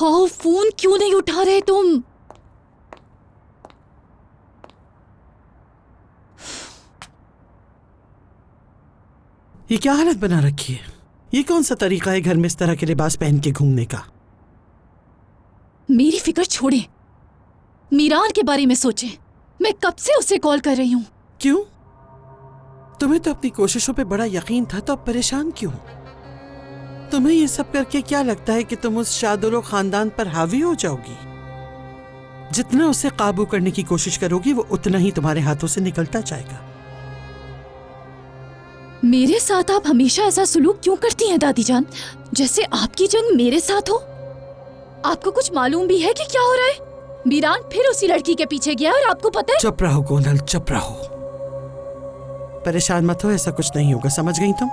हाँ, फोन क्यों नहीं उठा रहे तुम? ये क्या हालत बना रखी है? ये कौन सा तरीका है घर में इस तरह के लिबास पहन के घूमने का? मेरी फिक्र छोड़े, मीरान के बारे में सोचें। मैं कब से उसे कॉल कर रही हूँ। क्यों? तुम्हें तो अपनी कोशिशों पे बड़ा यकीन था, तो अब परेशान क्यों? तुम्हें ये सब करके क्या लगता है कि तुम उस शादुलो खानदान पर हावी हो जाओगी? जितना उसे काबू करने की कोशिश करोगी वो उतना ही तुम्हारे हाथों से निकलता जाएगा। मेरे साथ आप हमेशा ऐसा सुलूक क्यों करती हैं दादी जान, जैसे आपकी जंग मेरे साथ हो? आपको कुछ मालूम भी है कि क्या हो रहा है? मीरान फिर उसी लड़की के पीछे गया और आपको पता है? चुप रहो कोनल, चुप रहो। परेशान मत हो, ऐसा कुछ नहीं होगा, समझ गई तुम?